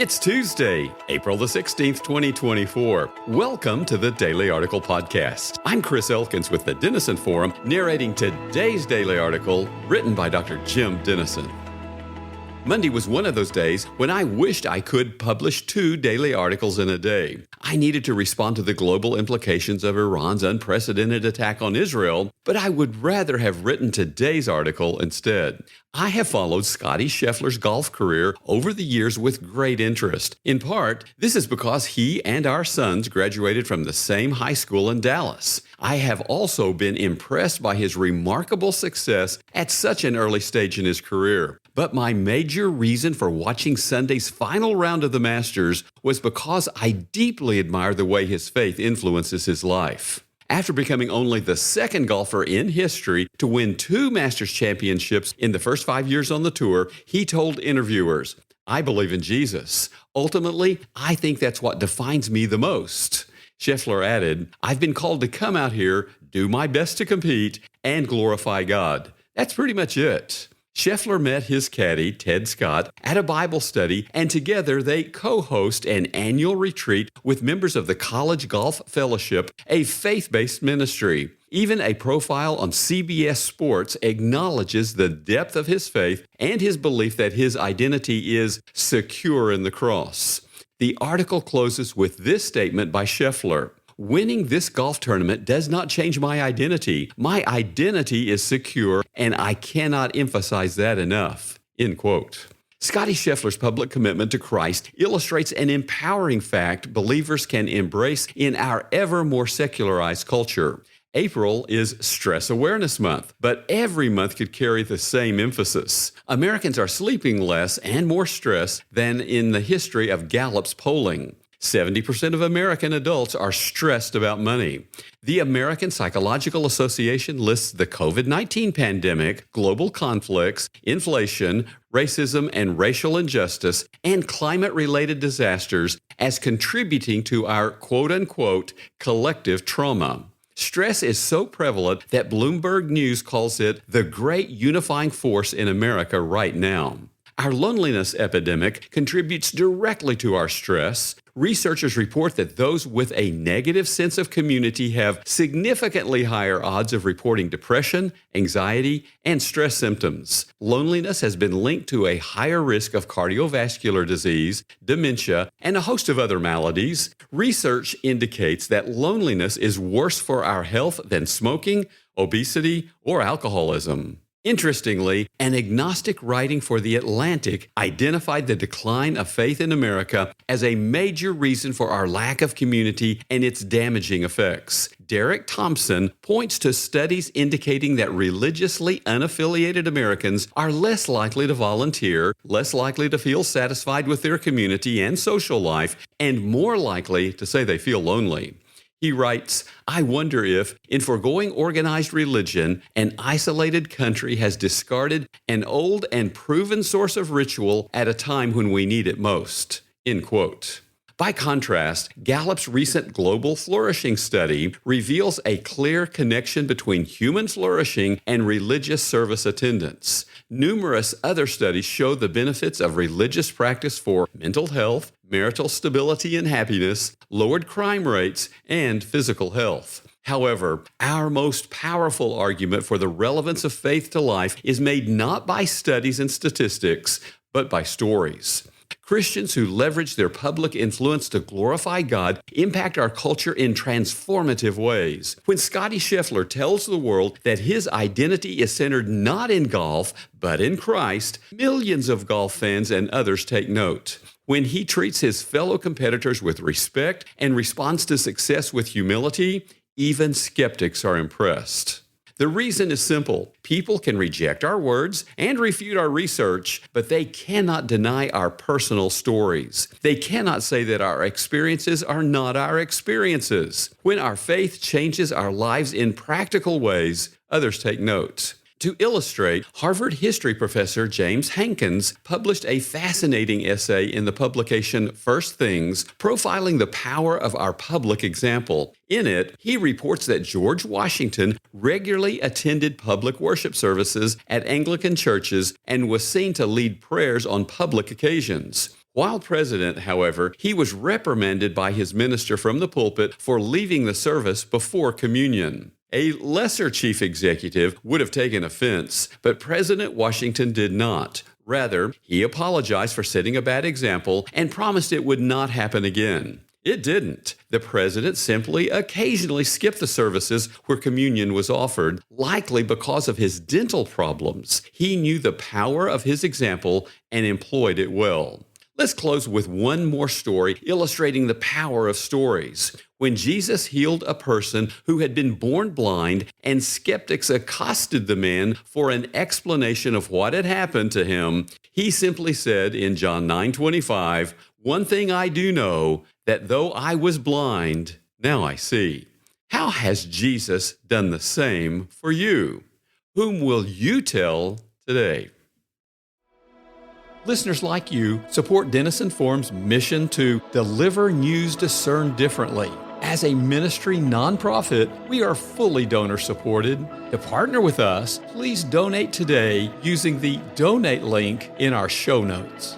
It's Tuesday, April the 16th, 2024. Welcome to the Daily Article Podcast. I'm Chris Elkins with the Denison Forum, narrating today's daily article written by Dr. Jim Denison. Monday was one of those days when I wished I could publish 2 daily articles in a day. I needed to respond to the global implications of Iran's unprecedented attack on Israel, but I would rather have written today's article instead. I have followed Scottie Scheffler's golf career over the years with great interest. In part, this is because he and our sons graduated from the same high school in Dallas. I have also been impressed by his remarkable success at such an early stage in his career. But my major reason for watching Sunday's final round of the Masters was because I deeply admire the way his faith influences his life. After becoming only the second golfer in history to win 2 Masters championships in the first 5 years on the tour, he told interviewers, "I believe in Jesus. Ultimately, I think that's what defines me the most." Scheffler added, "I've been called to come out here, do my best to compete, and glorify God." That's pretty much it. Scheffler met his caddy, Ted Scott, at a Bible study, and together they co-host an annual retreat with members of the College Golf Fellowship, a faith-based ministry. Even a profile on CBS Sports acknowledges the depth of his faith and his belief that his identity is secure in the cross. The article closes with this statement by Scheffler. "Winning this golf tournament does not change my identity. My identity is secure, and I cannot emphasize that enough." End quote. Scottie Scheffler's public commitment to Christ illustrates an empowering fact believers can embrace in our ever more secularized culture. April is Stress Awareness Month, but every month could carry the same emphasis. Americans are sleeping less and more stressed than in the history of Gallup's polling. 70% of American adults are stressed about money. The American Psychological Association lists the COVID-19 pandemic, global conflicts, inflation, racism and racial injustice, and climate-related disasters as contributing to our quote-unquote collective trauma. Stress is so prevalent that Bloomberg News calls it the great unifying force in America right now. Our loneliness epidemic contributes directly to our stress. Researchers report that those with a negative sense of community have significantly higher odds of reporting depression, anxiety, and stress symptoms. Loneliness has been linked to a higher risk of cardiovascular disease, dementia, and a host of other maladies. Research indicates that loneliness is worse for our health than smoking, obesity, or alcoholism. Interestingly, an agnostic writing for The Atlantic identified the decline of faith in America as a major reason for our lack of community and its damaging effects. Derek Thompson points to studies indicating that religiously unaffiliated Americans are less likely to volunteer, less likely to feel satisfied with their community and social life, and more likely to say they feel lonely. He writes, "I wonder if, in foregoing organized religion, an isolated country has discarded an old and proven source of ritual at a time when we need it most." End quote. By contrast, Gallup's recent Global Flourishing study reveals a clear connection between human flourishing and religious service attendance. Numerous other studies show the benefits of religious practice for mental health, marital stability and happiness, lowered crime rates, and physical health. However, our most powerful argument for the relevance of faith to life is made not by studies and statistics, but by stories. Christians who leverage their public influence to glorify God impact our culture in transformative ways. When Scottie Scheffler tells the world that his identity is centered not in golf, but in Christ, millions of golf fans and others take note. When he treats his fellow competitors with respect and responds to success with humility, even skeptics are impressed. The reason is simple. People can reject our words and refute our research, but they cannot deny our personal stories. They cannot say that our experiences are not our experiences. When our faith changes our lives in practical ways, others take note. To illustrate, Harvard history professor James Hankins published a fascinating essay in the publication First Things, profiling the power of our public example. In it, he reports that George Washington regularly attended public worship services at Anglican churches and was seen to lead prayers on public occasions. While president, however, he was reprimanded by his minister from the pulpit for leaving the service before communion. A lesser chief executive would have taken offense, but President Washington did not. Rather, he apologized for setting a bad example and promised it would not happen again. It didn't. The president simply occasionally skipped the services where communion was offered, likely because of his dental problems. He knew the power of his example and employed it well. Let's close with one more story illustrating the power of stories. When Jesus healed a person who had been born blind and skeptics accosted the man for an explanation of what had happened to him, he simply said in John 9:25, "One thing I do know, that though I was blind, now I see." How has Jesus done the same for you? Whom will you tell today? Listeners like you support Denison Forum's mission to deliver news discerned differently. As a ministry nonprofit, we are fully donor supported. To partner with us, please donate today using the donate link in our show notes.